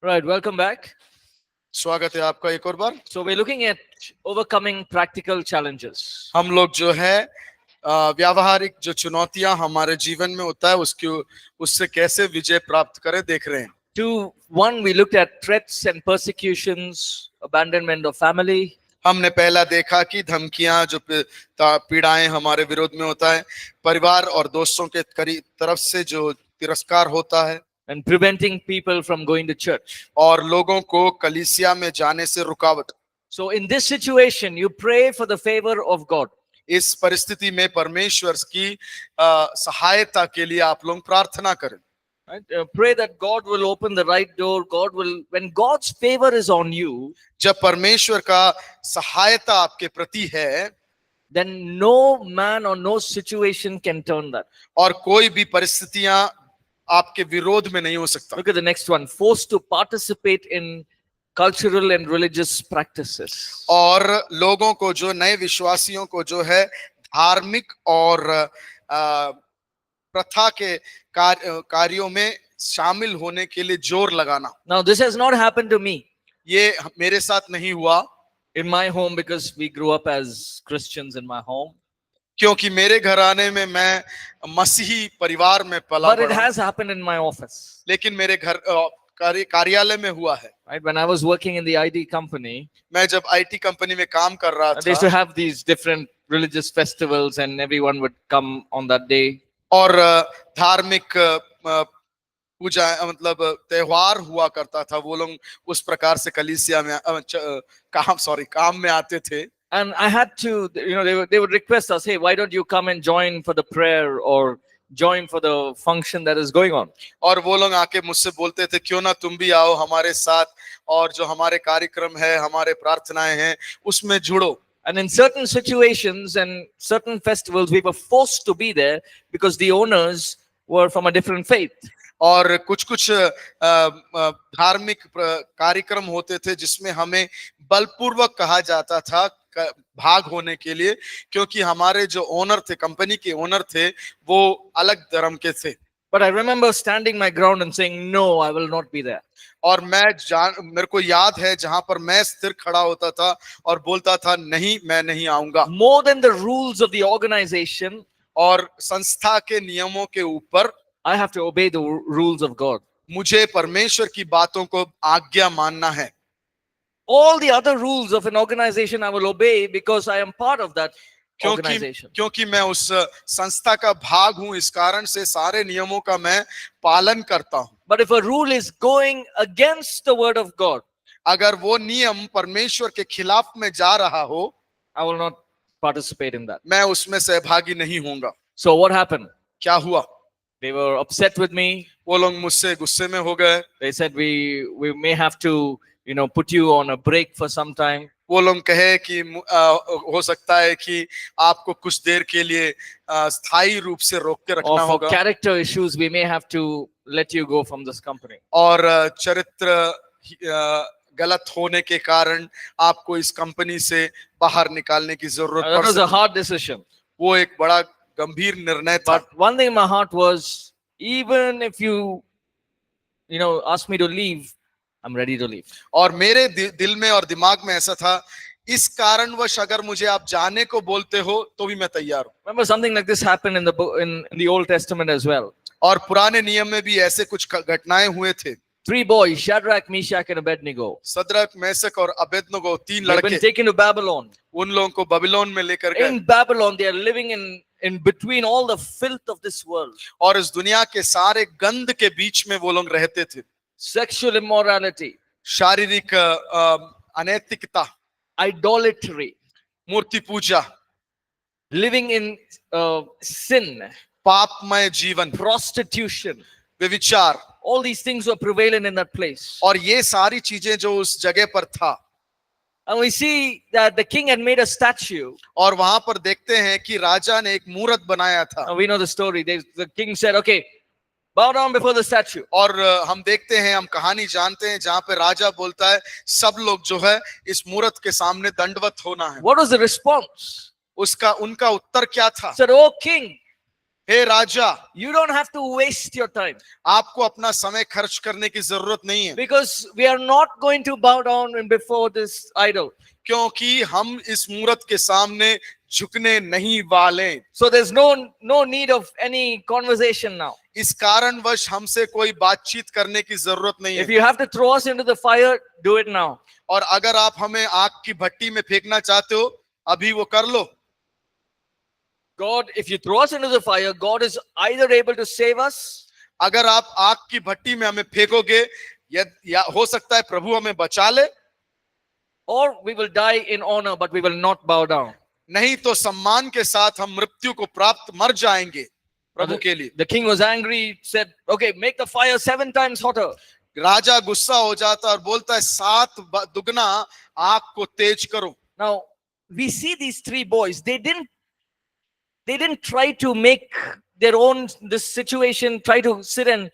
Right, welcome back. स्वागत है आपका एक और बार। So we're looking at overcoming practical challenges. हम लोग जो है व्यावहारिक जो चुनौतियां हमारे जीवन में होता है उससे कैसे विजय प्राप्त करें देख रहे हैं। One, we looked at threats and persecutions, abandonment of family. हमने पहला देखा कि धमकियां जो पीड़ाएं हमारे विरोध में होता है, परिवार और दोस्तों के तरफ से जो तिरस्कार होता है, And preventing people from going to church. और लोगों को कलीसिया में जाने से रुकावट। So in this situation, you pray for the favor of God. इस परिस्थिति में परमेश्वर की सहायता के लिए आप लोग प्रार्थना करें। Right? Pray that God will open the right door. When God's favor is on you, जब परमेश्वर का सहायता आपके प्रति है, then no man or no situation can turn that. और कोई भी परिस्थितियां आपके विरोध में नहीं हो सकता। Look at the next one. Forced to participate in cultural and religious practices. और लोगों को जो नए विश्वासियों को जो है धार्मिक और प्रथा के कार्यों में शामिल होने के लिए जोर लगाना। Now this has not happened to me. ये मेरे साथ नहीं हुआ In my home, because we grew up as Christians in my home. क्योंकि मेरे घराने में मैं मसीही परिवार में पला But it बड़ा, has happened in my office. लेकिन मेरे घर कार्यालय में हुआ है। Right, when I was working in the IT company, मैं जब IT कंपनी में काम कर रहा they used to था, have these different religious festivals, and everyone would come on that day. और धार्मिक पूजा मतलब त्योहार हुआ करता था, वो लोग उस प्रकार से कलीसिया में काम में आते थे। And I had to, they would request us, hey, why don't you come and join for the prayer or join for the function that is going on? और वो लोग आके मुझसे बोलते थे, क्यों ना तुम भी आओ हमारे साथ, और जो हमारे कार्यक्रम है, हमारे प्रार्थनाएं हैं, उसमें जुड़ो। And in certain situations and certain festivals, we were forced to be there because the owners were from a different faith. और कुछ धार्मिक कार्यक्रम होते थे जिसमें हमें बलपूर्वक कहा जाता था भाग होने के लिए, क्योंकि हमारे जो ओनर थे, कंपनी के ओनर थे, वो अलग धर्म के थे। But I remember standing my ground and saying, no, I will not be there. और मेरे को याद है जहां पर मैं स्थिर खड़ा होता था और बोलता था, नहीं, मैं नहीं आऊंगा। More than the rules of the organization, और संस्था के नियमों के ऊपर I have to obey the rules of God. मुझे परमेश्वर की बातों को आज्ञा मानना है। All the other rules of an organization I will obey because I am part of that organization. क्योंकि मैं उस संस्था का भाग हूं, इस कारण से सारे नियमों का मैं पालन करता हूं। But if a rule is going against the word of God, अगर वो नियम परमेश्वर के खिलाफ में जा रहा हो, I will not participate in that. मैं उसमें सहभागी नहीं होऊंगा। So what happened? क्या हुआ? They were upset with me. वो लोग मुझसे गुस्से में हो गए। They said we may have to put you on a break for some time. वो लोग कहे कि हो सकता है कि आपको कुछ देर के लिए स्थायी रूप से रोक के रखना Or for होगा, character issues, we may have to let you go from this company. और चरित्र गलत होने के कारण आपको इस कंपनी से बाहर निकालने की जरूरत That पड़ was a सकती। hard decision. वो एक बड़ा गंभीर निर्णय था। But one thing in my heart was, even if you ask me to leave, I'm ready to leave. और मेरे दिल में और दिमाग में ऐसा था, इस कारणवश अगर मुझे आप जाने को बोलते हो तो भी मैं तैयार हूं। Remember, something like this happened in the Old Testament as well. और पुराने नियम में भी ऐसे कुछ घटनाएं हुए थे। 3 boys, Shadrach, Meshach, and Abednego. सद्रक, मेसक और अबेदनगो, 3 They've been लड़के, taken to Babylon. उन लोगों को बबीलोन में लेकर गए। In Babylon, they are living in between all the filth of this world. और इस दुनिया के सारे गंध के बीच में वो लोग रहते थे। Sexual immorality, शारीरिक अनैतिकता, idolatry, Murthy Puja, living in sin, पापमय जीवन, prostitution. व्यभिचार, All these things were prevalent in that place. और ये सारी चीजें जो उस जगह पर था। And we see that the king had made a statue. और वहां पर देखते हैं कि राजा ने एक मूर्त बनाया था। Now we know the story. The king said, okay, bow down before the statue. और हम देखते हैं, हम कहानी जानते हैं जहां पे राजा बोलता है, सब लोग जो है इस मूर्त के सामने दंडवत होना है। What was the response? उनका उत्तर क्या था? He said, oh king, hey Raja, you don't have to waste your time, आपको अपना समय खर्च करने की जरूरत नहीं है, because we are not going to bow down before this idol. क्योंकि हम इस मूरत के सामने झुकने नहीं वाले। So there's no need of any conversation now. इस कारणवश हमसे कोई बातचीत करने की जरूरत नहीं If है। you have to throw us into the fire, do it now. और अगर आप हमें आग की भट्टी में फेंकना चाहते हो, अभी वो कर लो। God, if you throw us into the fire, God is either able to save us, अगर आप आग की भट्टी में हमें फेंकोगे, या हो सकता है प्रभु हमें बचा ले, or we will die in honor, but we will not bow down. नहीं तो सम्मान के साथ हम मृत्यु को प्राप्त मर जाएंगे प्रभु के लिए। The king was angry, said, okay, make the fire 7 times hotter. राजा गुस्सा हो जाता और बोलता है 7 दुगना आग को तेज करो। Now we see these 3 boys, they didn't try to make their own this situation, try to sit and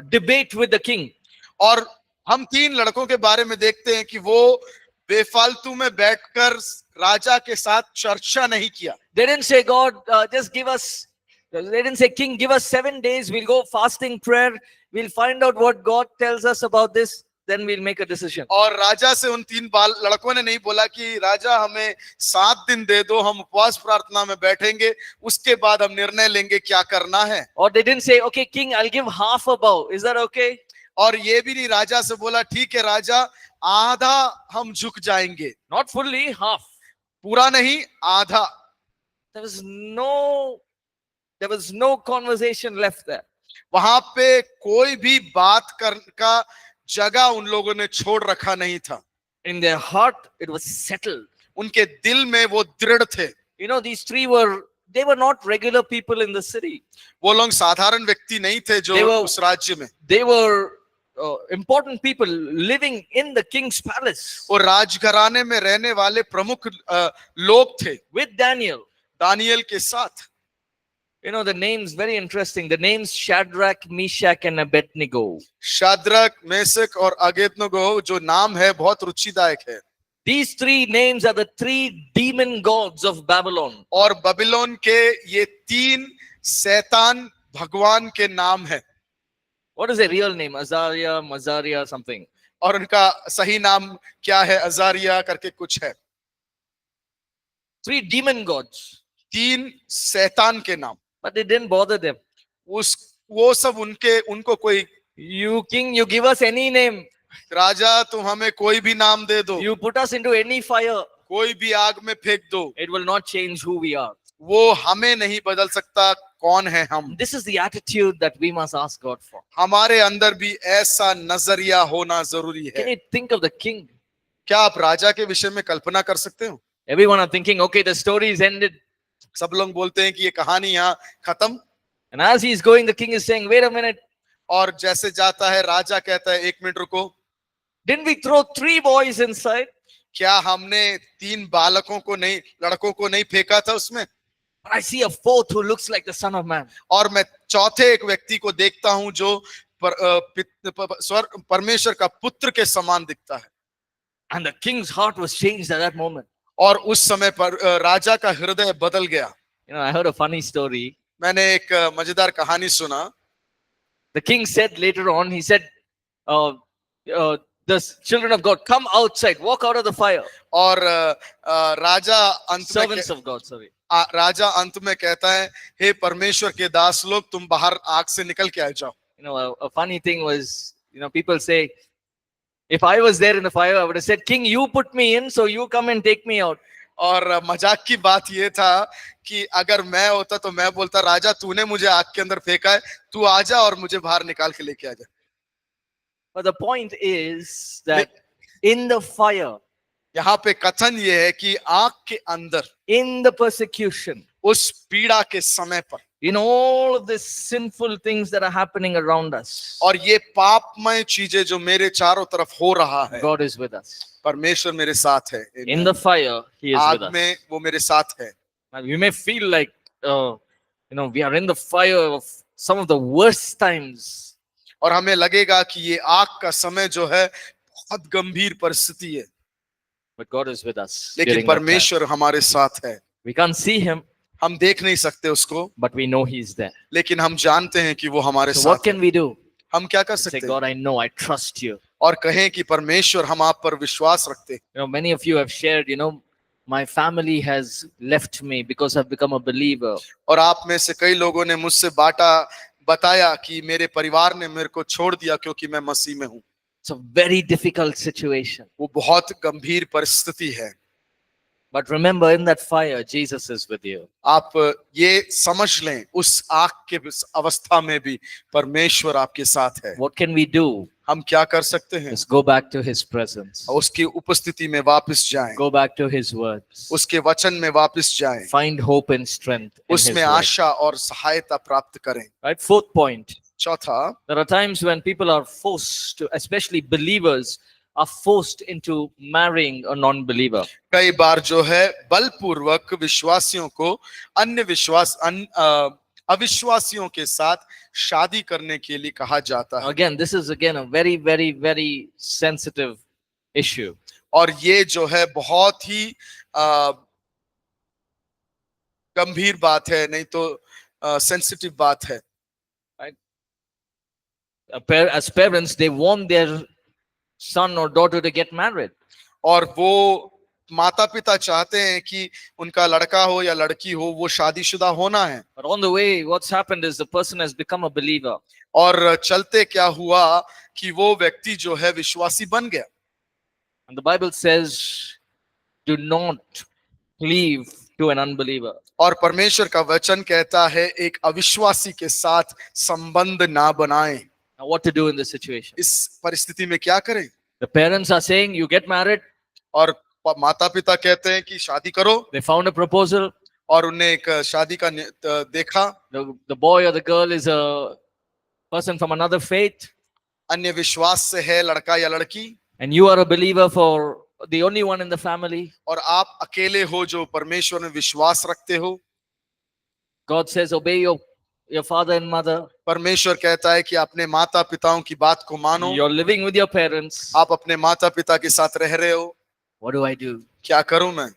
debate with the king. और हम 3 लड़कों के बारे में देखते हैं कि वो बेफालतू में बैठकर राजा के साथ चर्चा नहीं किया। They didn't say, God, just give us, they didn't say, King, give us 7 days, we'll go fasting prayer, we'll find out what God tells us about this, then we'll make a decision. और राजा से उन 3 लड़कों ने नहीं बोला कि राजा हमें 7 दिन दे दो, हम उपवास प्रार्थना में बैठेंगे, उसके बाद हम निर्णय लेंगे क्या करना है। Or they didn't say, okay, King, I'll give half a bow, is that okay? और ये भी नहीं राजा से बोला ठीक है राजा, आधा हम झुक जाएंगे। Not fully, half. पूरा नहीं, आधा। There was no conversation left there. वहां पे कोई भी बात का जगह उन लोगों ने छोड़ रखा नहीं था। In their heart, it was settled. उनके दिल में वो दृढ़ थे। These 3 they were not regular people in the city. वो लोग साधारण व्यक्ति नहीं थे जो उस राज्य में। They were important people living in the king's palace. और राजघराने में रहने वाले प्रमुख लोग थे। With Daniel. दानियल के साथ। The names very interesting. The names Shadrach, Meshach and Abednego. Shadrach, Meshach और अबेदनगो जो नाम है बहुत रुचिदायक है। These 3 names are the 3 demon gods of Babylon. और बबीलोन के ये 3 शैतान भगवान के नाम है। What is their real name? Azariah, Mazariah, something. और उनका सही नाम क्या है? अजारिया करके कुछ है। 3 demon gods. 3 शैतान के नाम। But they didn't bother them. वो सब उनको कोई, You king, you give us any name. राजा तुम हमें कोई भी नाम दे दो, You put us into any fire. कोई भी आग में फेंक दो, It will not change who we are. वो हमें नहीं बदल सकता कौन है हम। This is the attitude that we must ask God for. हमारे अंदर भी ऐसा नजरिया होना जरूरी Can है। you think of the king? क्या आप राजा के विषय में कल्पना कर सकते हो? Everyone are thinking, okay, the story is ended. सब लोग बोलते हैं कि ये कहानी यहाँ खत्म। And as he is going, the king is saying, wait a minute. और जैसे जाता है राजा कहता है 1 मिनट रुको। Didn't we throw 3 boys inside? क्या हमने 3 लड़कों को नहीं फेंका था उसमें? But I see a 4th who looks like the Son of Man. और मैं चौथे एक व्यक्ति को देखता हूं जो परमेश्वर का पुत्र के समान दिखता है। And the king's heart was changed at that moment. और उस समय पर राजा का हृदय बदल गया। I heard a funny story. मैंने एक मजेदार कहानी सुना। The king said later on, he said, the children of God, come outside, walk out of the fire. और राजा अंत Servants of God, sorry. राजा अंत में कहता है, हे परमेश्वर के दास लोग, तुम बाहर आग से निकल के आ जाओ। A funny thing was, people say, if I was there in the fire, I would have said, King, you put me in, so you come and take me out. और मजाक की बात ये था कि अगर मैं होता तो मैं बोलता, राजा तूने मुझे आग के अंदर फेंका है, तू आ जा और मुझे बाहर निकाल के लेके आ जा। But the point is that in the fire, यहाँ पे कथन ये है कि आग के अंदर, in the persecution, उस पीड़ा के समय पर, in all of these sinful things that are happening around us, और ये पापमय चीजें जो मेरे चारों तरफ हो रहा है, God is with us. परमेश्वर मेरे साथ है। In the fire, He is with आग us. में वो मेरे साथ है। Now, you may feel like, we are in the fire of some of the worst times. और हमें लगेगा कि ये आग का समय जो है बहुत गंभीर परिस्थिति है, But God is with us. लेकिन during that time. परमेश्वर हमारे साथ है। We can't see Him. हम देख नहीं सकते उसको, but we know He's there. लेकिन हम जानते हैं कि वो हमारे So what साथ है। can we do? हम क्या कर Say, सकते हैं? God, I know, I trust you. और कहें कि परमेश्वर हम आप पर विश्वास रखते हैं। You know, many of you have shared, my family has left me because I've become a believer. और आप में से कई लोगों ने मुझसे बताया कि मेरे परिवार ने मेरे को छोड़ दिया क्योंकि मैं मसीह में हूँ। It's a very difficult situation. वो बहुत गंभीर परिस्थिति है। But remember, in that fire, Jesus is with you. आप ये समझ लें, उस आग के अवस्था में भी परमेश्वर आपके साथ है। What can we do? हम क्या कर सकते हैं? Just go back to His presence. उसकी उपस्थिति में वापस जाएं, Go back to His words. उसके वचन में वापस जाएं, Find hope and strength in His उसमें word. आशा और सहायता प्राप्त करें। Right? Fourth point. चौथा, There are times when people are forced to, especially believers, are forced into marrying a non-believer. कई बार जो है बलपूर्वक विश्वासियों को अविश्वासियों के साथ शादी करने के लिए कहा जाता है। Again, this is again a very, very, very sensitive issue. और ये जो है बहुत ही गंभीर बात है, नहीं तो सेंसिटिव बात है। As parents, they want their son or daughter to get married. और वो माता पिता चाहते हैं कि उनका लड़का हो या लड़की हो वो शादीशुदा होना है। But on the way, what's happened is the person has become a believer. और चलते क्या हुआ कि वो व्यक्ति जो है विश्वासी बन गया। And the Bible says, do not cleave to an unbeliever. और परमेश्वर का वचन कहता है एक अविश्वासी के साथ संबंध ना बनाएं। Now, what to do in this situation? इस परिस्थिति में क्या करें? The parents are saying, you get married. और माता पिता कहते हैं कि शादी करो। They found a proposal. और उन्हें एक शादी का देखा। The boy or the girl is a person from another faith. अन्य विश्वास से है लड़का या लड़की। And you are a believer for the only one in the family. और आप अकेले हो जो परमेश्वर में विश्वास रखते हो। God says, obey your father and mother. परमेश्वर कहता है कि अपने माता पिताओं की बात को मानो। You're living with your parents. आप अपने माता पिता के साथ रह रहे हो। What do I do? क्या करूं मैं?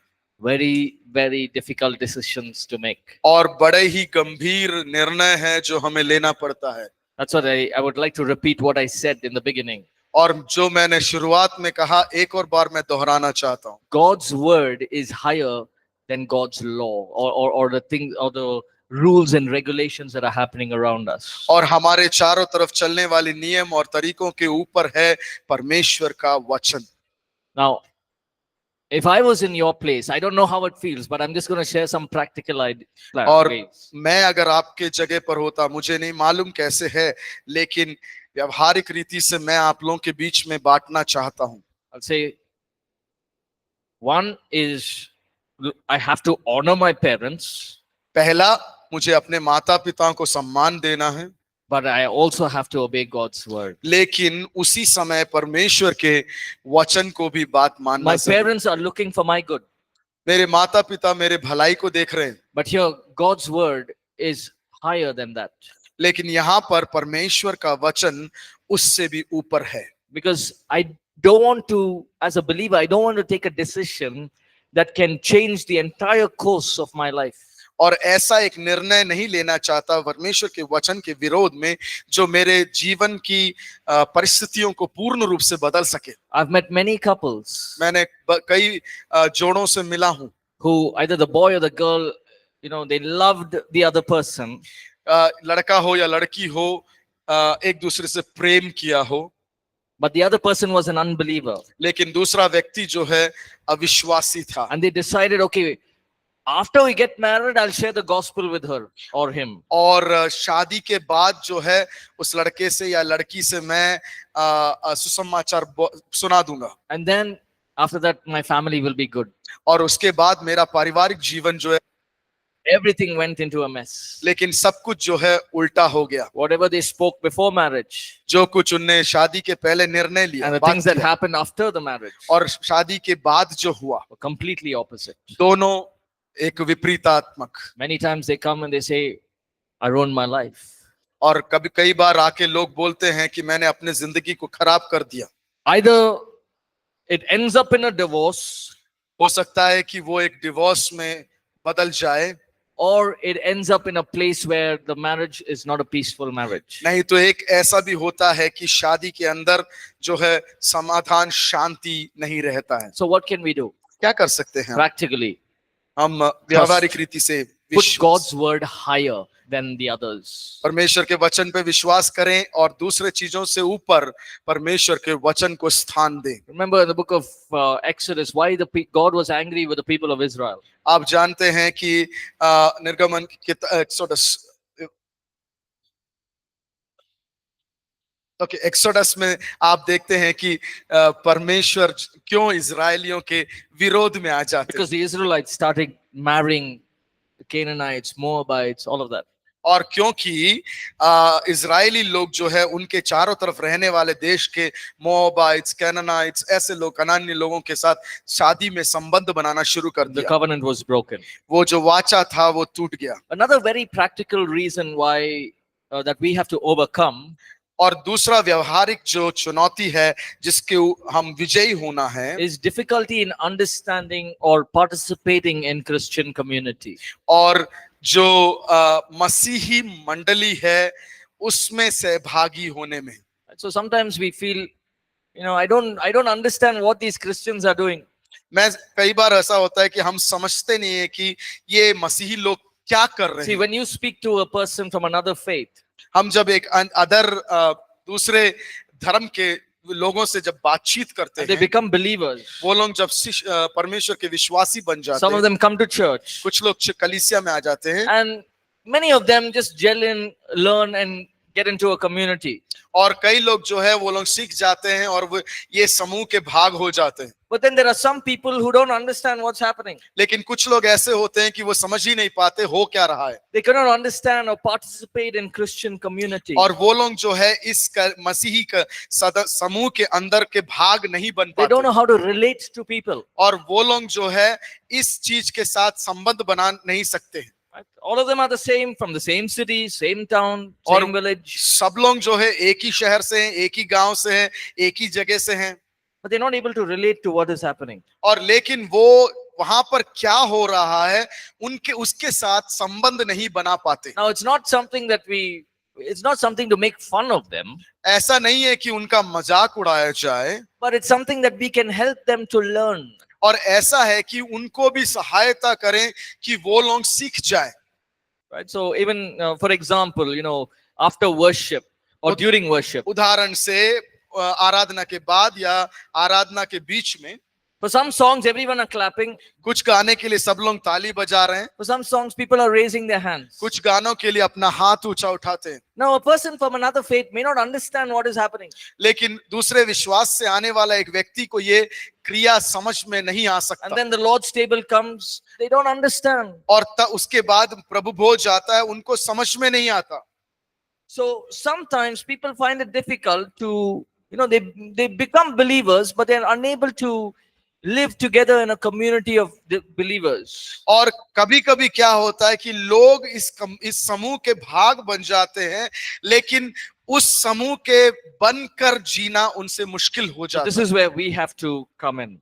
Very, very difficult decisions to make. और बड़े ही गंभीर निर्णय है जो हमें लेना पड़ता है। That's what I would like to repeat what I said in the beginning. और जो मैंने शुरुआत में कहा एक और बार मैं दोहराना चाहता हूँ। God's word is higher than God's law or the things or the rules and regulations that are happening around us. और हमारे चारों तरफ चलने वाले नियम और तरीकों के ऊपर है परमेश्वर का वचन। Now, if I was in your place, I don't know how it feels, but I'm just going to share some practical ideas. और मैं अगर आपके जगह पर होता, मुझे नहीं मालूम कैसे है, लेकिन व्यवहारिक रीति से मैं आप लोगों के बीच में बांटना चाहता हूं। I'll say, one is I have to honor my parents. पहला, मुझे अपने माता पिता को सम्मान देना है। But I also have to obey God's word. लेकिन उसी समय परमेश्वर के वचन को भी बात मानना। My parents are looking for my good. मेरे माता पिता मेरे भलाई को देख रहे हैं। But here God's word is higher than that. लेकिन यहाँ पर परमेश्वर का वचन उससे भी ऊपर है। Because I don't want to, as a believer, I don't want to take a decision that can change the entire course of my life. और ऐसा एक निर्णय नहीं लेना चाहता परमेश्वर के वचन के विरोध में जो मेरे जीवन की परिस्थितियों को पूर्ण रूप से बदल सके। I've met many couples. मैंने कई जोड़ों से मिला हूँ। Who either the boy or the girl, they loved the other person. लड़का हो या लड़की हो, एक दूसरे से प्रेम किया हो। But the other person was an unbeliever. लेकिन दूसरा व्यक्ति जो है अविश्वासी था। And they decided, okay, after we get married, I'll share the gospel with her or him. और शादी के बाद जो है उस लड़के से या लड़की से मैं सुसमाचार सुना दूंगा। And then after that, my family will be good. और उसके बाद मेरा पारिवारिक जीवन जो है, everything went into a mess. लेकिन सब कुछ जो है उल्टा हो गया। Whatever they spoke before marriage, जो कुछ उनने शादी के पहले निर्णय लिया, and the things that happened after the marriage, और शादी के बाद जो हुआ, were completely opposite. दोनों एक विपरीतात्मक। Many times they come and they say, I ruined my life. और कई बार आके लोग बोलते हैं कि मैंने अपने जिंदगी को खराब कर दिया। Either it ends up in a divorce, हो सकता है कि वो एक डिवोर्स में बदल जाए, or it ends up in a place where the marriage is not a peaceful marriage. नहीं तो एक ऐसा भी होता है कि शादी के अंदर जो है समाधान शांति नहीं रहता है। So what can we do? क्या कर सकते हैं Practically, हम व्यवहारिक रीति से put God's word higher than the others. परमेश्वर के वचन पे विश्वास करें और दूसरे चीजों से ऊपर परमेश्वर के वचन को स्थान दें। Remember in the book of Exodus, why God was angry with the people of Israel? आप जानते हैं कि निर्गमन की एक्सोडस में आप देखते हैं कि परमेश्वर क्यों इजरायलियों के विरोध में आ जाते हैं। Because the Israelites started marrying the Canaanites, Moabites, all of that. और क्योंकि इजरायली लोग जो है उनके चारों तरफ रहने वाले देश के मोआबाइट्स, कैनानाइट्स, ऐसे लोग कनानी लोगों के साथ शादी में संबंध बनाना शुरू कर The दिया। covenant was broken. वो जो वाचा था वो टूट गया। Another very practical reason why that we have to overcome और दूसरा व्यवहारिक जो चुनौती है जिसके हम विजयी होना है is difficulty in understanding or participating in Christian community. और जो मसीही मंडली है उसमें सहभागी होने में। So sometimes we feel, I don't understand what these Christians are doing. मैं कई बार ऐसा होता है कि हम समझते नहीं है कि ये मसीही लोग क्या कर रहे See, हैं। when you speak to a person from another faith, हम जब एक दूसरे धर्म के लोगों से जब बातचीत करते they हैं become believers. वो लोग जब परमेश्वर के विश्वासी बन जाते Some of हैं, them come to church, कुछ लोग कलीसिया में आ जाते हैं and many of them just gel in, learn, and get into a community. और कई लोग जो है वो लोग सीख जाते हैं और वो ये समूह के भाग हो जाते हैं। But then there are some people who don't understand what's happening. लेकिन कुछ लोग ऐसे होते हैं कि वो समझ ही नहीं पाते हो क्या रहा है They cannot understand or participate in Christian community. और वो लोग जो है इस मसीही समूह के अंदर के भाग नहीं बन They don't पाते know how to relate to people. और वो लोग जो है इस चीज के साथ संबंध बना नहीं सकते हैं। Right? All of them are the same, from the same city, same town, और same village. सब लोग जो है एक ही शहर से हैं, एक ही गांव से हैं, एक ही जगह से हैं But they're not able to relate to what is happening. और लेकिन वो वहां पर क्या हो रहा है उनके उसके साथ संबंध नहीं बना पाते। Now, it's not something to make fun of them, ऐसा नहीं है कि उनका मजाक उड़ाया जाए but it's something that we can help them to learn. और ऐसा है कि उनको भी सहायता करें कि वो लोग सीख जाए। Right? So even, for example, after worship or during worship, उदाहरण से आराधना के बाद या आराधना के बीच में for some songs, everyone are clapping. कुछ गाने के लिए सब लोग ताली बजा रहे हैं, For some songs, people are raising their hands. कुछ गानों के लिए अपना हाथ ऊंचा उठाते हैं। Now, a person from another faith may not understand what is happening. लेकिन दूसरे विश्वास से आने वाला एक व्यक्ति को ये क्रिया समझ में नहीं आ And सकता then the Lord's table comes, they don't understand. और उसके बाद प्रभु भोज जाता है, उनको समझ में नहीं आता। So sometimes people find it difficult to, they become believers, but they're unable to live together in a community of believers. और कभी-कभी क्या होता है कि लोग इस समूह के भाग बन जाते हैं, लेकिन उस समूह के बनकर जीना उनसे मुश्किल हो जाता This है। is where we have to come in.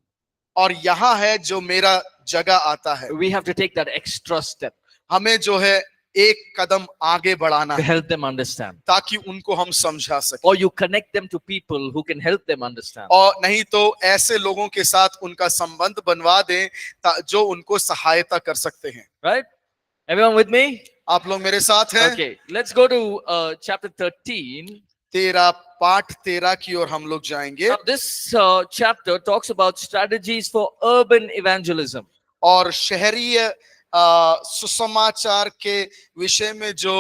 और यहाँ है जो मेरा जगह आता है। We have to take that extra step हमें जो है एक कदम आगे बढ़ाना to है help them understand. ताकि उनको हम समझा सकें Or you connect them to people who can help them understand. और नहीं तो ऐसे लोगों के साथ उनका संबंध बनवा दें जो उनको सहायता कर सकते हैं। Right? Everyone with me? आप लोग मेरे साथ हैं? Okay, let's go to chapter 13. 13 की ओर हम लोग जाएंगे। Now, this chapter talks about strategies for urban evangelism. और शहरीय सुसमाचार के विषय में जो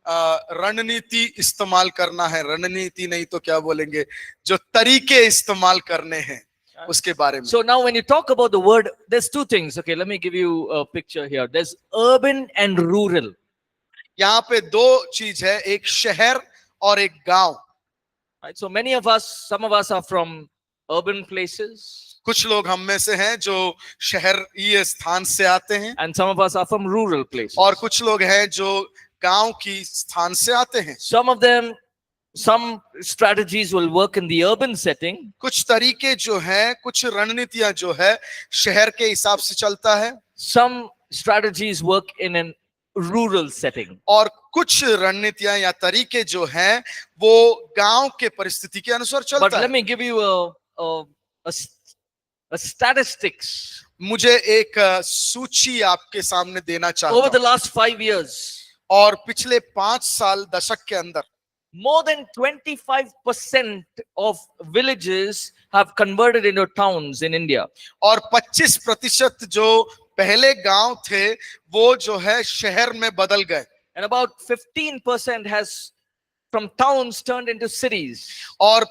रणनीति इस्तेमाल करना है, रणनीति नहीं तो क्या बोलेंगे, जो तरीके इस्तेमाल करने हैं उसके बारे में। So now when you talk about the word, there's two things. Okay, let me give you a picture here. There's urban and rural. यहाँ पे दो चीज है, एक शहर और एक गांव। Right? So many of us, some of us are from urban places. कुछ लोग हम में से हैं जो शहरीय स्थान से आते हैं And some of us are from rural places. और कुछ लोग हैं जो गांव की स्थान से आते हैं। Some strategies will work in the urban setting. कुछ तरीके जो हैं, कुछ रणनीतियां जो है शहर के हिसाब से चलता है। Some strategies work in an rural setting. और कुछ रणनीतियां या तरीके जो हैं वो गांव के परिस्थिति के अनुसार But चलता let है। me give you a statistics. मुझे एक सूची आपके सामने देना चाहता Over the हूं। last 5 years, और पिछले 5 साल दशक के अंदर more than 25% of villages have converted into towns in India. और 25% जो पहले गांव थे वो जो है शहर में बदल गए। And about 15% has from towns turned into cities. और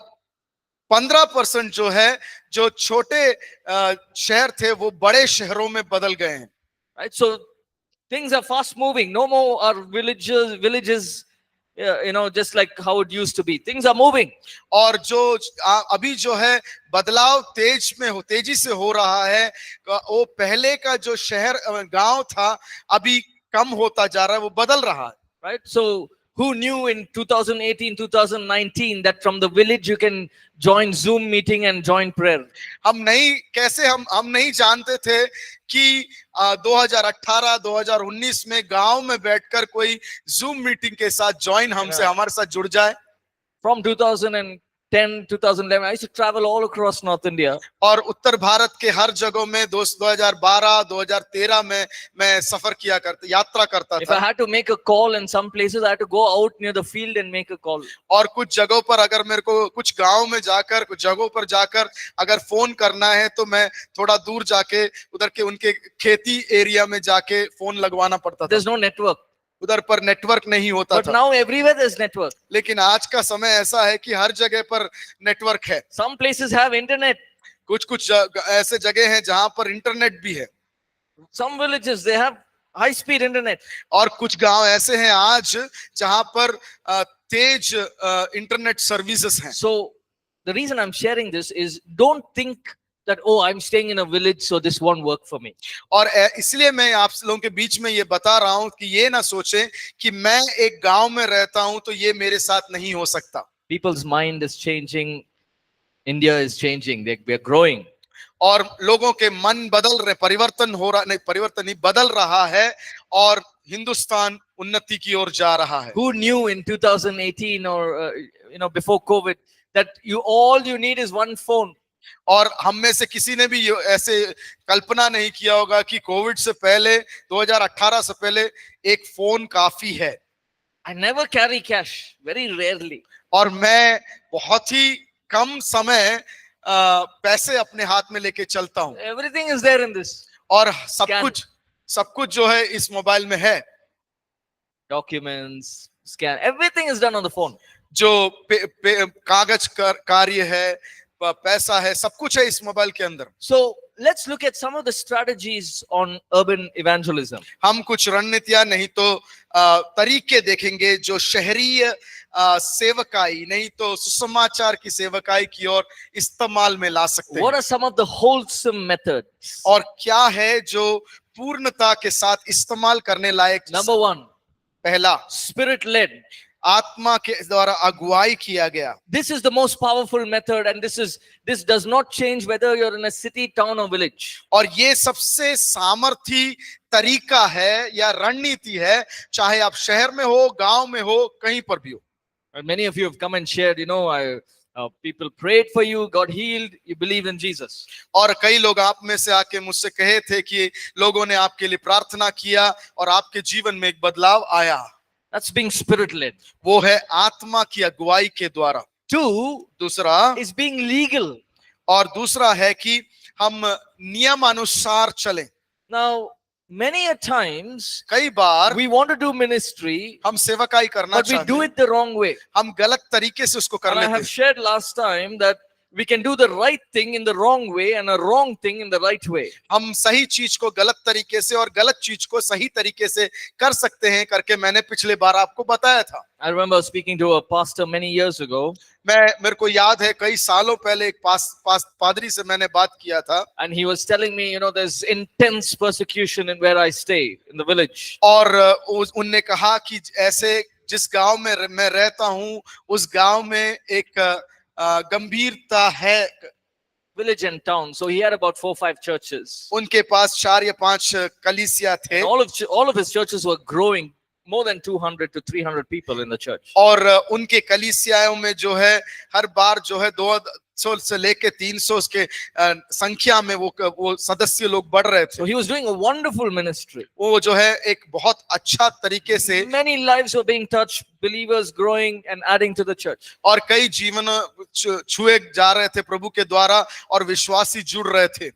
15% जो है जो छोटे शहर थे वो बड़े शहरों में बदल गए हैं। Right? So things are fast moving. No more are villages, just like how it used to be. Things are moving. और जो अभी जो है बदलाव तेजी से हो रहा है, वो पहले का जो शहर गांव था अभी कम होता जा रहा है, वो बदल रहा है। Right? So who knew in 2018, 2019 that from the village you can join Zoom meeting and join prayer? हम नहीं जानते थे कि 2018, 2019 में गांव में बैठकर कोई जूम मीटिंग के साथ ज्वाइन हमारे साथ जुड़ जाए। From 2010, 2011, I used to travel all across North India. और उत्तर भारत के हर जगह में 2012, 2013 में मैं यात्रा करता If I था। had to make a call in some places, I had to go out near the field and make a call. और कुछ जगहों पर अगर मेरे को कुछ गांव में जाकर कुछ जगहों पर जाकर अगर फोन करना है तो मैं थोड़ा दूर जाके उधर के उनके खेती एरिया में जाके फोन लगवाना पड़ता था। There's no network. उधर पर नेटवर्क नहीं होता But था। now everywhere there's network. लेकिन आज का समय ऐसा है कि हर जगह पर नेटवर्क है। Some places have internet. कुछ ऐसे जगह हैं जहां पर इंटरनेट भी है। Some villages, they have high speed internet. और कुछ गांव ऐसे हैं आज जहां पर तेज इंटरनेट सर्विसेज हैं। So the reason I'm sharing this is don't think that, oh, I'm staying in a village, so this won't work for me. और इसलिए मैं आप लोगों के बीच में ये बता रहा हूं कि ये ना सोचें कि मैं एक गांव में रहता हूं तो ये मेरे साथ नहीं हो सकता। People's mind is changing. India is changing. We are growing. और लोगों के मन बदल रहे, परिवर्तन नहीं बदल रहा है और हिंदुस्तान उन्नति की ओर जा रहा है। Who knew in 2018 or before COVID that all you need is one phone? और हम में से किसी ने भी ऐसे कल्पना नहीं किया होगा कि कोविड से पहले 2018 से पहले एक फोन काफी है। I never carry cash, very rarely. और मैं बहुत ही कम समय पैसे अपने हाथ में लेके चलता हूँ। Everything is there in this. और सब कुछ जो है इस मोबाइल में है। Documents, scan, everything is done on the phone. जो कागज कार्य है, पैसा है, सब कुछ है इस मोबाइल के अंदर। So let's look at some of the strategies on urban evangelism. हम कुछ रणनीतियां नहीं तो तरीके देखेंगे जो शहरी सेवकाई नहीं तो सुसमाचार की सेवकाई की ओर इस्तेमाल में ला सकते हैं। What are some of the wholesome methods? और क्या है जो पूर्णता के साथ इस्तेमाल करने लायक? Number one, पहला, spirit led. आत्मा के द्वारा अगुवाई किया गया। This is the most powerful method, and this does not change whether you're in a city, town or village. और ये सबसे सामर्थी तरीका है या रणनीति है, चाहे आप शहर में हो, गांव में हो, कहीं पर भी हो। And many of you have come and shared, people prayed for you, God healed, you believe in Jesus. और कई लोग आप में से आके मुझसे कहे थे कि लोगों ने आपके लिए प्रार्थना किया और आपके जीवन में एक बदलाव आया। That's being spirit led. वो है आत्मा की अगुवाई के द्वारा। दूसरा is being legal. और दूसरा है कि हम नियमानुसार चलें। Now, many a times कई बार we want to do ministry, हम सेवकाई करना but we चाहते do हैं, it the wrong way. हम गलत तरीके से उसको कर And I लेते have हैं। shared last time that we can do the right thing in the wrong way and a wrong thing in the right way. हम सही चीज को गलत तरीके से और गलत चीज को सही तरीके से कर सकते हैं करके मैंने पिछले बार आपको बताया था। I remember speaking to a pastor many years ago. मेरे को याद है कई सालों पहले एक पादरी से मैंने बात किया था। And he was telling me, there's intense persecution in where I stay, in the village. और उनने कहा कि ऐसे जिस गांव में मैं रहता हूं उस गांव में एक गंभीरता है। village and town. So he had about 4 or 5 churches. उनके पास 4 या 5 कलीसिया थे And all of his churches were growing, more than 200 to 300 people in the church. और उनके कलीसियाओं में जो है हर बार जो है 200 से लेके 300 के संख्या में वो सदस्य लोग बढ़ रहे थे। So he was doing a wonderful ministry. वो जो है एक बहुत अच्छा तरीके से Many lives were being touched, believers growing and adding to the church. और कई जीवन छुए जा रहे थे प्रभु के द्वारा और विश्वासी जुड़ रहे थे।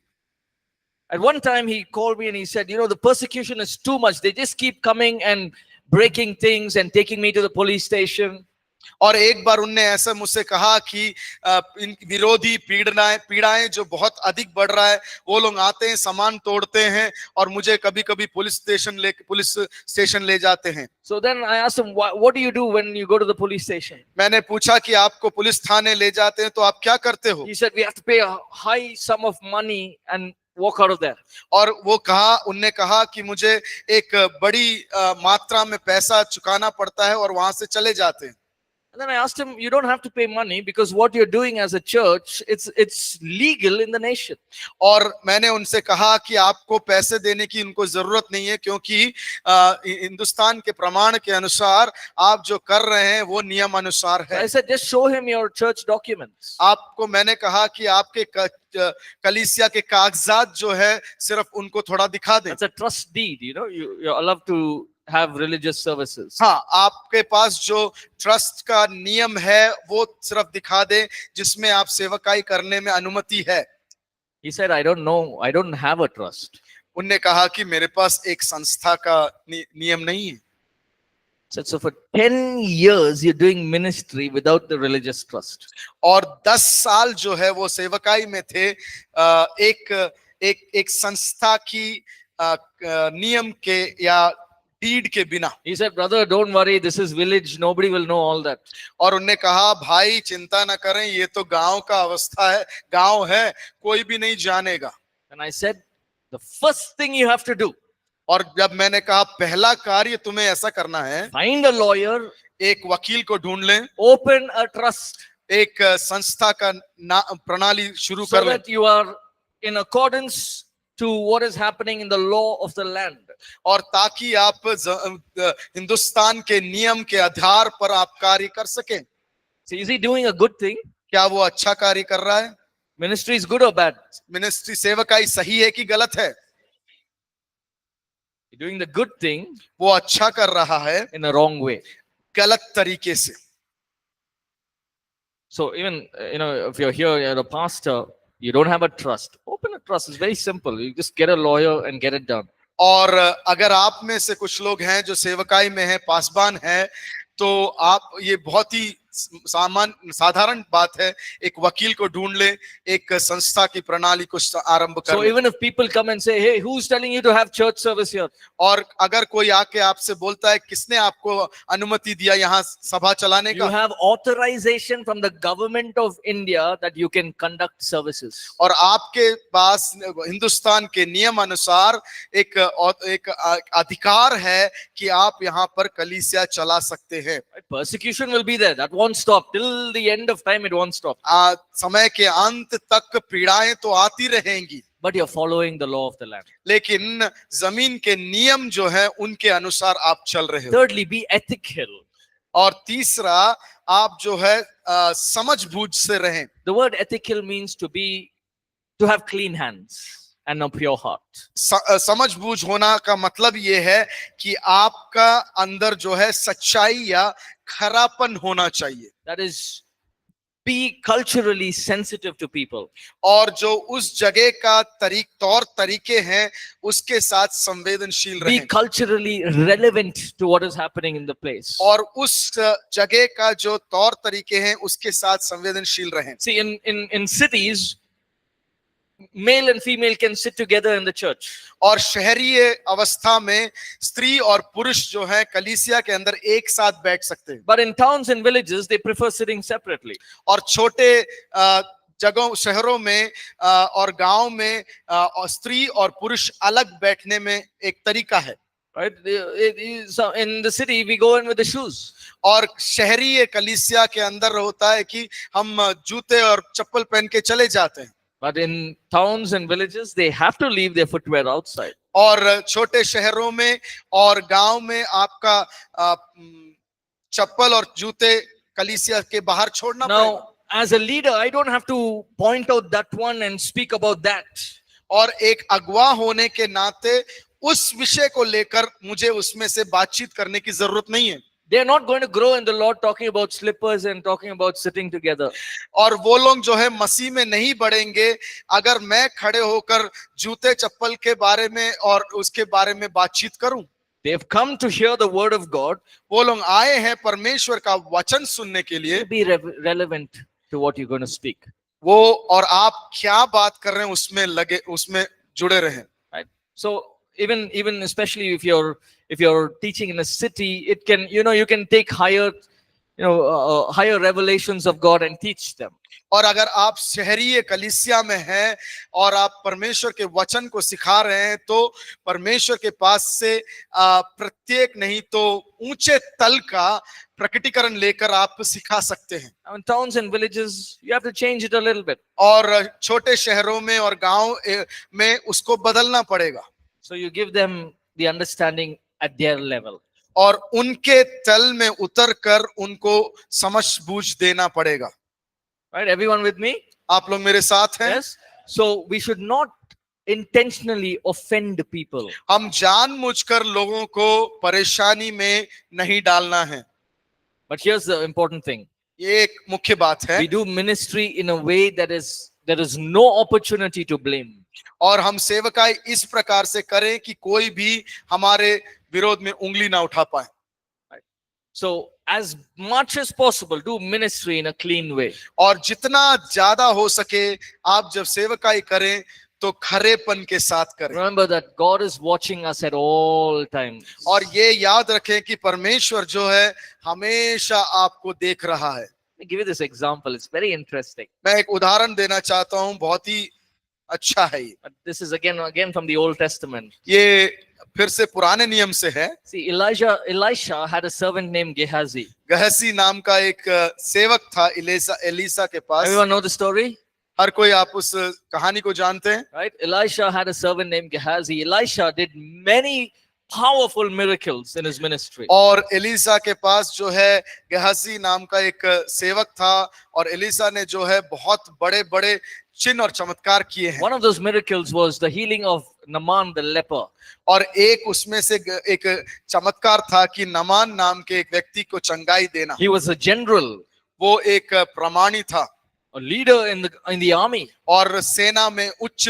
At one time he called me and he said, you know, the persecution is too much. They just keep coming and breaking things and taking me to the police station. और एक बार उनने ऐसा मुझसे कहा कि इन विरोधी पीड़ाएं जो बहुत अधिक बढ़ रहा है, वो लोग आते हैं, सामान तोड़ते हैं और मुझे कभी-कभी पुलिस स्टेशन ले जाते हैं। So then I asked him, what do you do when you go to the police station? मैंने पूछा कि आपको पुलिस थाने ले जाते हैं तो आप क्या करते हो? He said, we have to pay a high sum of money and walk out of there. और उनने कहा कि मुझे एक बड़ी मात्रा में पैसा चुकाना पड़ता है और वहां से चले जाते हैं। And then I asked him, you don't have to pay money because what you're doing as a church, it's legal in the nation. और मैंने उनसे कहा कि आपको पैसे देने की उनको जरूरत नहीं है क्योंकि हिंदुस्तान के प्रमाण के अनुसार आप जो कर रहे हैं वो नियम अनुसार है। I said, just show him your church documents. आपको मैंने कहा कि आपके कलीसिया के कागजात जो है सिर्फ उनको थोड़ा दिखा दें। That's a trust deed, you know, you're allowed to have religious services. हाँ, आपके पास जो ट्रस्ट का नियम है वो सिर्फ दिखा दे जिसमें आप सेवकाई करने में अनुमति है। He said, I don't know, I don't have a trust. उनने कहा कि मेरे पास एक संस्था का नियम नहीं है। Said, so for 10 years you're doing ministry without the religious trust. और 10 साल जो है वो सेवकाई में थे एक संस्था की नियम के या डीड के बिना। He said, brother, don't worry, this is village, nobody will know all that. और उनने कहा, भाई चिंता न करें, ये तो गांव का अवस्था है, गांव है, कोई भी नहीं जानेगा। And I said, the first thing you have to do, और जब मैंने कहा पहला कार्य तुम्हें ऐसा करना है, find a lawyer, एक वकील को ढूंढ लें, open a trust, एक संस्था का प्रणाली शुरू so कर लें, that you are in accordance to what is happening in the law of the land. और ताकि आप हिंदुस्तान के नियम के आधार पर आप कार्य कर सकें। So is he doing a good thing? क्या वो अच्छा कार्य कर रहा है? Ministry is good or bad? Ministry सेवकाई सही है कि गलत है? He's doing the good thing वो अच्छा कर रहा है in a wrong way. गलत तरीके से। So even, you know, if you're here, you're a pastor, you don't have a trust. Open a trust. It's very simple. You just get a lawyer and get it done. और अगर आप में से कुछ लोग हैं जो सेवकाई में हैं, पासबान हैं, तो आप ये बहुत ही साधारण बात है, एक वकील को ढूंढ ले, एक संस्था की प्रणाली को आरंभ कर So ले। even if people come and say, hey, who's telling you to have church service here? और अगर कोई आके आपसे बोलता है किसने आपको अनुमति दिया यहाँ सभा चलाने You का, have authorization from the government of India that you can conduct services. और आपके पास हिंदुस्तान के नियम अनुसार एक अधिकार है कि आप यहाँ पर कलीसिया चला सकते हैं। Persecution will be there. That won't stop. Till the end of time, it won't stop. समय के अंत तक पीड़ाएं तो आती रहेंगी, But you're following the law of the land. लेकिन जमीन के नियम जो है उनके अनुसार आप चल रहे हो। Thirdly, be ethical. और तीसरा, आप जो है समझबूझ से रहें। The word ethical means to have clean hands and a pure heart. समझबूझ होना का मतलब ये है कि आपका अंदर जो है सच्चाई या खरापन होना चाहिए। That is, be culturally sensitive to people. और जो उस जगह का तौर तरीके हैं उसके साथ संवेदनशील Be रहें। culturally relevant to what is happening in the place. और उस जगह का जो तौर तरीके हैं उसके साथ संवेदनशील रहें। See, in cities, male and female can sit together in the church. और शहरी अवस्था में स्त्री और पुरुष जो है कलीसिया के अंदर एक साथ बैठ सकते हैं। But in towns and villages, they prefer sitting separately. और छोटे जगहों शहरों में और गांव में स्त्री और पुरुष अलग बैठने में एक तरीका है। Right? In the city, we go in with the shoes. और शहरी कलीसिया के अंदर होता है कि हम जूते और चप्पल पहन के चले जाते हैं। But in towns and villages, they have to leave their footwear outside. और छोटे शहरों में और गांव में आपका चप्पल और जूते कलीसिया के बाहर छोड़ना पड़ेगा। Now, as a leader, I don't have to point out that one and speak about that. और एक अगुवा होने के नाते उस विषय को लेकर मुझे उसमें से बातचीत करने की जरूरत नहीं है। They are not going to grow in the Lord talking about slippers and talking about sitting together. और वो लोग जो है मसीह में नहीं बढ़ेंगे अगर मैं खड़े होकर जूते चप्पल के बारे में और उसके बारे में बातचीत करूं। They have come to hear the word of God. वो लोग आए हैं परमेश्वर का वचन सुनने के लिए। To be relevant to what you're going to speak. वो और आप क्या बात कर रहे हैं उसमें लगे, उसमें जुड़े रहें। Right. So even especially if you're teaching in a city, it can, you can take higher revelations of God and teach them. और अगर आप शहरीय कलीसिया में हैं और आप परमेश्वर के वचन को सिखा रहे हैं तो परमेश्वर के पास से प्रत्येक नहीं तो ऊंचे तल का प्रकटीकरण लेकर आप सिखा सकते हैं। In towns and villages, you have to change it a little bit. और छोटे शहरों में और गांव में उसको बदलना पड़ेगा। So you give them the understanding at their level. और उनके तल में उतरकर उनको समझ बूझ देना पड़ेगा। Right, everyone with me? आप लोग मेरे साथ हैं? Yes. So we should not intentionally offend people. हम जानबूझकर लोगों को परेशानी में नहीं डालना है। But here's the important thing. ये एक मुख्य बात है। We do ministry in a way that there is no opportunity to blame. और हम सेवकाई इस प्रकार से करें कि कोई भी हमारे विरोध में उंगली ना उठा पाए। So as much as possible, do ministry in a clean way. और जितना ज्यादा हो सके आप जब सेवकाई करें तो खरेपन के साथ करें। Remember that God is watching us at all times. और ये याद रखें कि परमेश्वर जो है हमेशा आपको देख रहा है। Let me give you this example. It's very interesting. मैं एक उदाहरण देना चाहता हूँ, बहुत ही अच्छा है ये। But this is again from the Old Testament. ये फिर से पुराने नियम से है। See, Elisha had a servant named Gehazi. गहसी नाम का एक सेवक था एलीसा के पास। Everyone know the story? हर कोई आप उस कहानी को जानते हैं, right? Elisha had a servant named Gehazi. Elisha did many powerful miracles in his ministry. और एलीसा के पास जो है गेहाजी नाम का एक सेवक था और एलीसा ने जो है बहुत बड़े-बड़े चिन्ह और चमत्कार किए हैं। One of those miracles was the healing of Naaman the leper. और एक उसमें से एक चमत्कार था कि नमान नाम के एक व्यक्ति को चंगाई देना। He was a general, वो एक प्रमाणी था, a leader in the army, और सेना में उच्च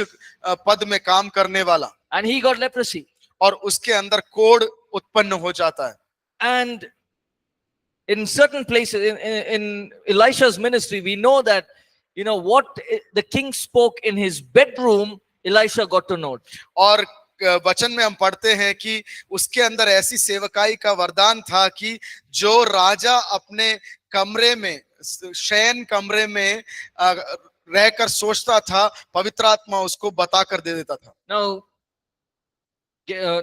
पद में काम करने वाला, and he got leprosy. और उसके अंदर कोढ़ उत्पन्न हो जाता है। And in certain places in Elisha's ministry, we know that what the king spoke in his bedroom, Elisha got to know. और वचन में हम पढ़ते हैं कि उसके अंदर ऐसी सेवकाई का वरदान था कि जो राजा अपने कमरे में, शयन कमरे में रहकर सोचता था, पवित्र आत्मा उसको बता कर दे देता था। Now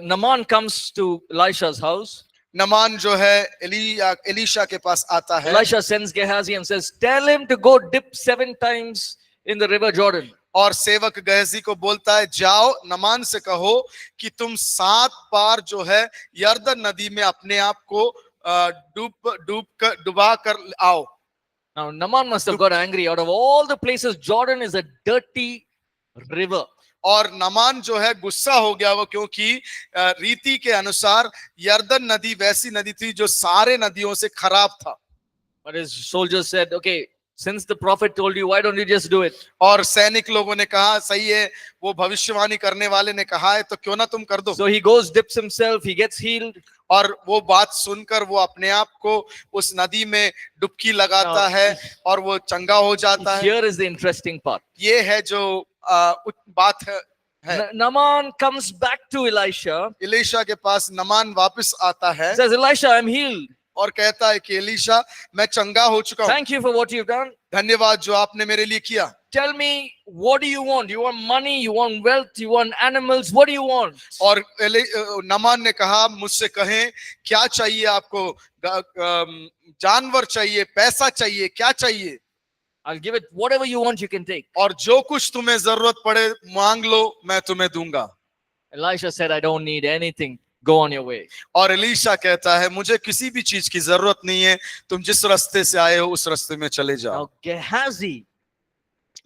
Naaman comes to Elisha's house. नमान जो है एलीशा के पास आता है। Elisha sends Gehazi and says, tell him to go dip 7 times in the river Jordan. और सेवक गेहजी को बोलता है, जाओ नमान से कहो कि तुम 7 बार जो है यर्दन नदी में अपने आप को डुबा कर आओ। Now Naaman must have got angry. Out of all the places, Jordan is a dirty river. और नमान जो है गुस्सा हो गया वो, क्योंकि रीति के अनुसार यर्दन नदी वैसी नदी थी जो सारे नदियों से खराब था। But his soldiers said, okay, since the prophet told you, why don't you just do it? और सैनिक लोगों ने कहा, सही है, वो भविष्यवाणी करने वाले ने कहा है तो क्यों ना तुम कर दो। So he goes, dips himself, he gets healed. और वो बात सुनकर वो अपने आप को उस नदी में डुबकी लगाता है और वो चंगा हो जाता है। Here is the interesting part. ये है जो बात है। Naaman comes back to Elisha. Elisha के पास नमान वापस आता है। Says, Elisha, I'm healed. और कहता है कि एलीशा, मैं चंगा हो चुका हूँ। Thank you for what you've done. धन्यवाद जो आपने मेरे लिए किया। Tell me, what do you want? You want money? You want wealth? You want animals? What do you want? और नमान ने कहा, मुझसे कहें क्या चाहिए आपको, जानवर चाहिए, पैसा चाहिए, क्या चाहिए? I'll give it whatever you want, you can take. और जो कुछ तुम्हें जरूरत पड़े मांग लो, मैं तुम्हें दूंगा. Elisha said, I don't need anything. Go on your way. और एलीशा कहता है, मुझे किसी भी चीज की जरूरत नहीं है, तुम जिस रास्ते से आए हो उस रास्ते में चले जाओ. Now Gehazi,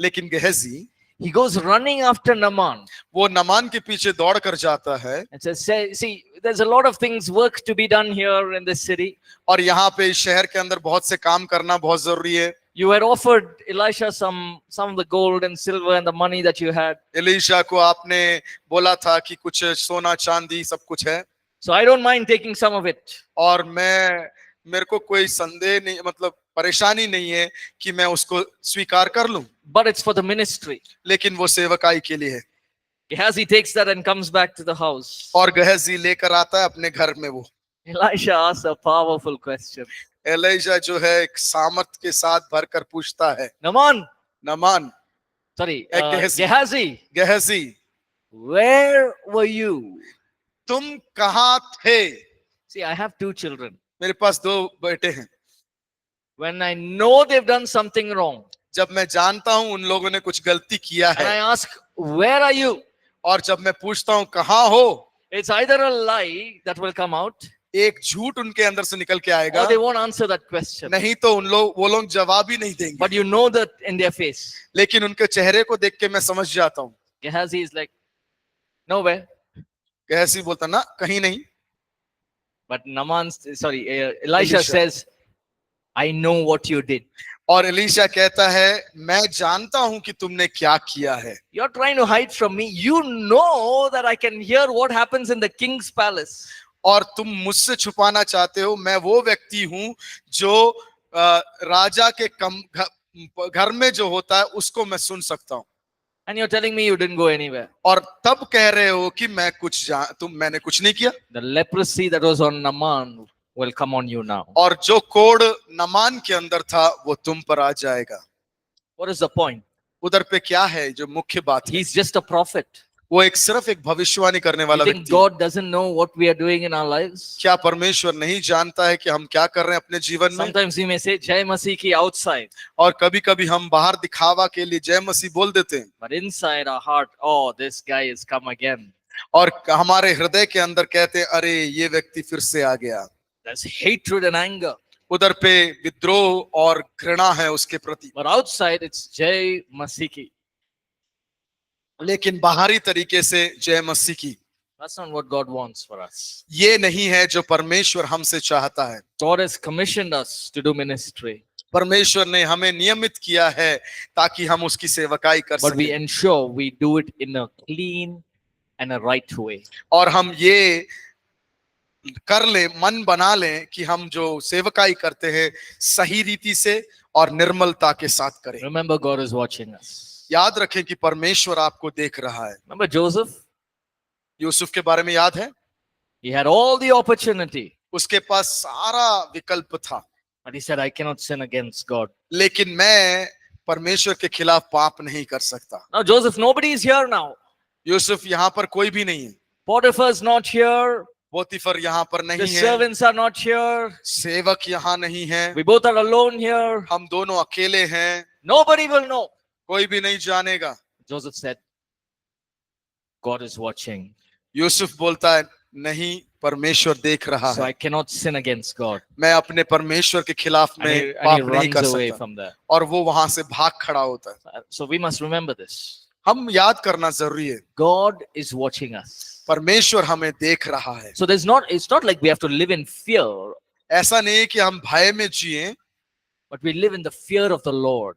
लेकिन गेहजी he goes running after Naaman वो नमान के पीछे दौड़ कर जाता है. and says, see, there's a lot of things, work to be done here in this city. और यहाँ पे इस शहर के अंदर बहुत से काम करना बहुत जरूरी है. You had offered Elisha some of the gold and silver and the money that you had. Elisha को आपने बोला था कि कुछ सोना चांदी सब कुछ है. So I don't mind taking some of it. और मेरे को कोई संदेह नहीं, मतलब परेशानी नहीं है कि मैं उसको स्वीकार कर लूं. But it's for the ministry. लेकिन वो सेवकाई के लिए है. Gehazi takes that and comes back to the house. और गेहजी लेकर आता है अपने घर में. वो Elisha asks a powerful question. Elisha जो है एक सामर्थ के साथ भरकर पूछता है, नमान, Gehazi, Gehazi, where were you? तुम कहाँ थे? See, I have two children. मेरे पास 2 बेटे हैं. When I know they've done something wrong, जब मैं जानता हूं उन लोगों ने कुछ गलती किया and I है, ask, where are you? और जब मैं पूछता हूं कहाँ हो, It's either a lie that will come out, एक झूठ उनके अंदर से निकल के आएगा, or they won't answer that question. नहीं तो वो लोग जवाब ही नहीं देंगे. But you know that in their face. लेकिन उनके चेहरे को देख के मैं समझ जाता हूँ. Gehazi is like, nowhere. कैसी बोलता ना, कहीं नहीं. But Elisha says, I know what you did. और एलीशा कहता है, मैं जानता हूं कि तुमने क्या किया है. You're trying to hide from me. You know that I can hear what happens in the king's palace. और तुम मुझसे छुपाना चाहते हो. मैं वो व्यक्ति हूं जो राजा के घर में जो होता है उसको मैं सुन सकता हूं. And you're telling me you didn't go anywhere. और तब कह रहे हो कि मैंने कुछ नहीं किया. The leprosy that was on Naaman will come on you now. और जो कोढ़ नमान के अंदर था वो तुम पर आ जाएगा. What is the point? उधर पे क्या है जो मुख्य बात है? He's just a prophet. वो सिर्फ एक भविष्यवाणी करने वाला You think व्यक्ति. God doesn't know what we are doing in our lives? क्या परमेश्वर नहीं जानता है कि हम क्या कर रहे हैं अपने जीवन में? Sometimes we may say Jai Masih ki outside. और कभी-कभी हम बाहर दिखावा के लिए जय मसीह बोल देते हैं. But inside our heart, oh, this guy has come again. और हमारे हृदय के अंदर कहते हैं, अरे ये व्यक्ति फिर से आ गया. There's hatred and anger. उधर पे विद्रोह और घृणा है उसके प्रति. But outside it's Jai Masih ki. लेकिन बाहरी तरीके से जय मसीह की. That's not what God wants for us. ये नहीं है जो परमेश्वर हमसे चाहता है. God has commissioned us to do ministry. परमेश्वर ने हमें नियमित किया है ताकि हम उसकी सेवकाई कर But we सकें. ensure we do it in a clean and a right way. और हम ये कर ले, मन बना लें कि हम जो सेवकाई करते हैं सही रीति से और निर्मलता के साथ करें. Remember, God is watching us. याद रखें कि परमेश्वर आपको देख रहा है. Remember Joseph? यूसुफ के बारे में याद है? He had all the opportunity. उसके पास सारा विकल्प था. But he said, I cannot sin against God. लेकिन मैं परमेश्वर के खिलाफ पाप नहीं कर सकता. Now Joseph, nobody is here now. Yusuf यहाँ पर कोई भी नहीं है. Potiphar's not here. पोतीफर यहाँ पर The नहीं है. servants are not here. सेवक यहाँ नहीं है. We both are alone here. हम दोनों अकेले हैं. Nobody will know. कोई भी नहीं जानेगा. Joseph said, God is watching. Yusuf बोलता है, नहीं, परमेश्वर देख रहा So है. I cannot sin against God. मैं अपने परमेश्वर के खिलाफ And में he पाप नहीं कर runs away सकता. from there. और वो वहां से भाग खड़ा होता है. So we must remember this. हम याद करना जरूरी है. God is watching us. परमेश्वर हमें देख रहा है. So it's not like we have to live in fear, ऐसा नहीं है कि हम भय में जिए, but we live in the fear of the Lord.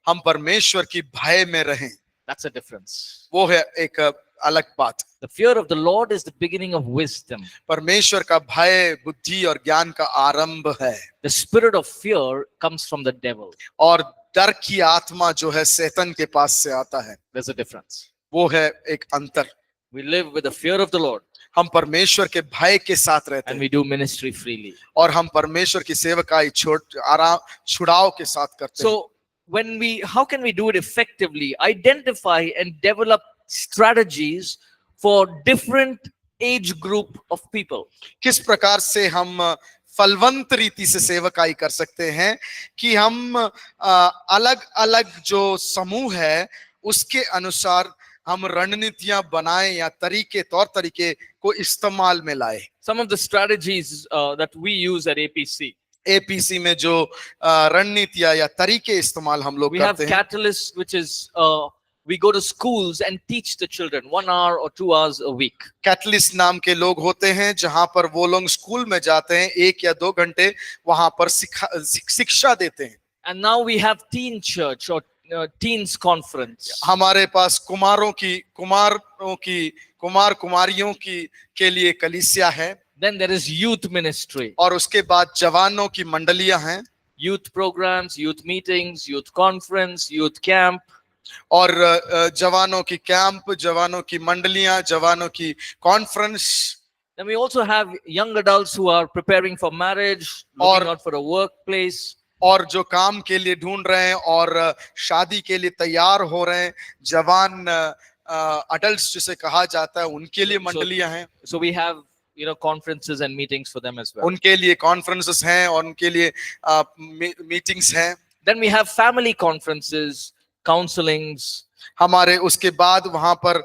हम परमेश्वर की भय में रहें. That's a difference. वो है एक अलग बात. The fear of the Lord is the beginning of wisdom. परमेश्वर का भय बुद्धि और ज्ञान का आरंभ है. The spirit of fear comes from the devil. और डर की आत्मा जो है शैतान के पास से आता है. There's a difference. वो है एक अंतर. We live with the fear of the Lord हम परमेश्वर के भय के साथ रहते and हैं we do ministry freely. और हम परमेश्वर की सेवकाई छुड़ाव के साथ करते हैं. So how can we do it effectively? Identify and develop strategies for different age group of people. किस प्रकार से हम फलवंत रीति से सेवकाई कर सकते हैं कि हम अलग अलग जो समूह है उसके अनुसार हम रणनीतियां बनाएं या तौर तरीके को इस्तेमाल में लाए। Some of the strategies that we use at APC. APC में जो रणनीतियां या तरीके इस्तेमाल हम लोग We have करते हैं, Catalyst, which is we go to schools and teach the children 1 hour or 2 hours a week. Catalyst नाम के लोग होते हैं जहां पर वो लोग स्कूल में जाते हैं 1 या 2 घंटे वहां पर शिक्षा देते हैं। And now we have teen church or teens conference. हमारे पास कुमार कुमारियों की के लिए कलीसिया है। Then there is youth ministry, और उसके बाद जवानों की मंडलियां हैं, youth programs, youth meetings, youth conference, youth camp. और जवानों की कैंप, जवानों की मंडलियां, जवानों की conference. Then we also have young adults who are preparing for marriage, looking out for a workplace. और जो काम के लिए ढूंढ रहे हैं और शादी के लिए तैयार हो रहे हैं, जवान अडल्ट्स जिसे कहा जाता है, उनके लिए मंडलियां हैं। So we have conferences and meetings for them as well. उनके लिए कॉन्फ्रेंसेस हैं और उनके लिए मीटिंग्स हैं। Then we have family conferences, counselings. हमारे उसके बाद वहां पर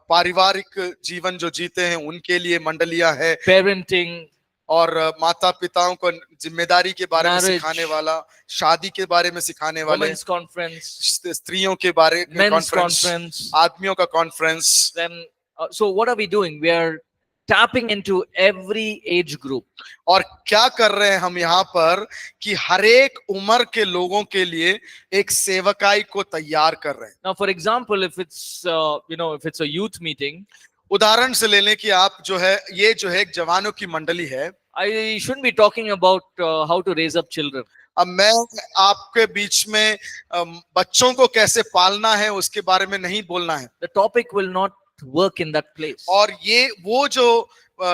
पारिवारिक जीवन जो जीते हैं उनके लिए मंडलियां है। Parenting, और माता पिताओं को जिम्मेदारी के बारे में Marriage, सिखाने वाला, शादी के बारे में सिखाने वाले, women's conference, स्त्रियों के बारे में men's कॉन्फ्रेंस, conference. आदमियों का conference. Then so what are we doing? We are tapping into every age group. और क्या कर रहे हैं हम यहाँ पर कि हर एक उम्र के लोगों के लिए एक सेवकाई को तैयार कर रहे हैं। Now for example, if it's if it's a youth meeting, उदाहरण से ले लें कि आप जो है ये जो है एक जवानों की मंडली है। I shouldn't be talking about how to raise up children. अब मैं आपके बीच में बच्चों को कैसे पालना है उसके बारे में नहीं बोलना है। The topic will not work in that place. और ये वो जो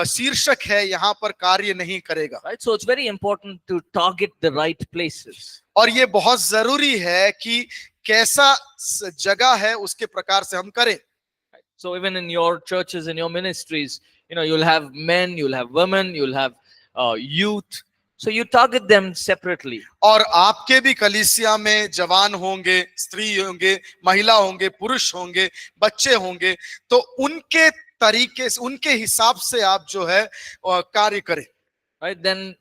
शीर्षक है यहाँ पर कार्य नहीं करेगा। Right? So it's very important to target the right places. और ये बहुत जरूरी है कि कैसा जगह है उसके प्रकार से हम करें। So even in your churches, in your ministries, you'll have men, you'll have women, you'll have youth. So you target them separately. और आपके भी कलीसिया में जवान होंगे, स्त्री होंगे, महिला होंगे, पुरुष होंगे, बच्चे होंगे, तो उनके तरीके से, उनके हिसाब से आप जो है कार्य करें। Right? Then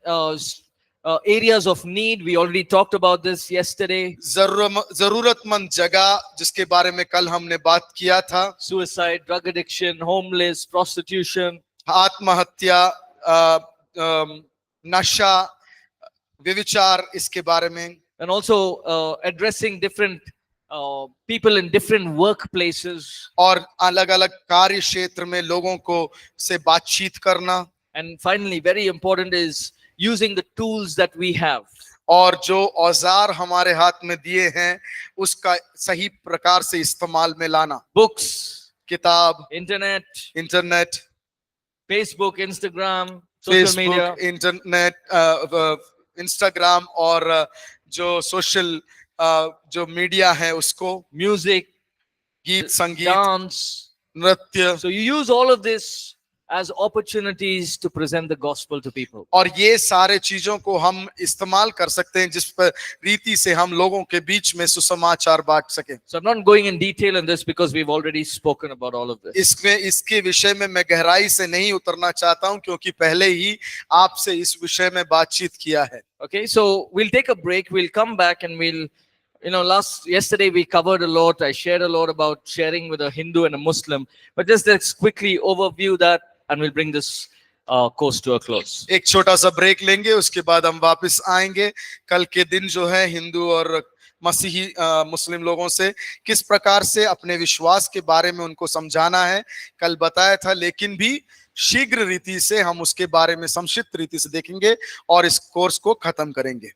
areas of need, we already talked about this yesterday. जरूरतमंद जगह जिसके बारे में कल हमने बात किया था। Suicide, drug addiction, homeless, prostitution. आत्महत्या, नशा, व्यभिचार, इसके बारे में। And also addressing different people in different workplaces. और अलग अलग कार्य क्षेत्र में लोगों को से बातचीत करना। And finally, very important is using the tools that we have. और जो औजार हमारे हाथ में दिए हैं उसका सही प्रकार से इस्तेमाल में लाना। Books, किताब, internet, Facebook, Instagram, social Facebook, media. Internet, Instagram और जो सोशल जो मीडिया है उसको, Music, गीत, संगीत, dance. नृत्य। So you use all of this as opportunities to present the gospel to people. और ये सारे चीजों को हम इस्तेमाल कर सकते हैं जिस पर रीति से हम लोगों के बीच में सुसमाचार बांट सकें। So I'm not going in detail on this because we've already spoken about all of this. इसके विषय में मैं गहराई से नहीं उतरना चाहता हूं क्योंकि पहले ही आपसे इस विषय में बातचीत किया है। Okay, so we'll take a break. We'll come back and we'll, yesterday we covered a lot. I shared a lot about sharing with a Hindu and a Muslim, but just let's quickly overview that and we'll bring this course to a close. एक छोटा सा break लेंगे, उसके बाद हम वापस आएंगे। कल के दिन जो है हिंदू और मसीही मुस्लिम लोगों से किस प्रकार से अपने विश्वास के बारे में उनको समझाना है कल बताया था, लेकिन भी शीघ्र रीति से हम उसके बारे में संक्षिप्त रीति से देखेंगे और इस कोर्स को खत्म करेंगे।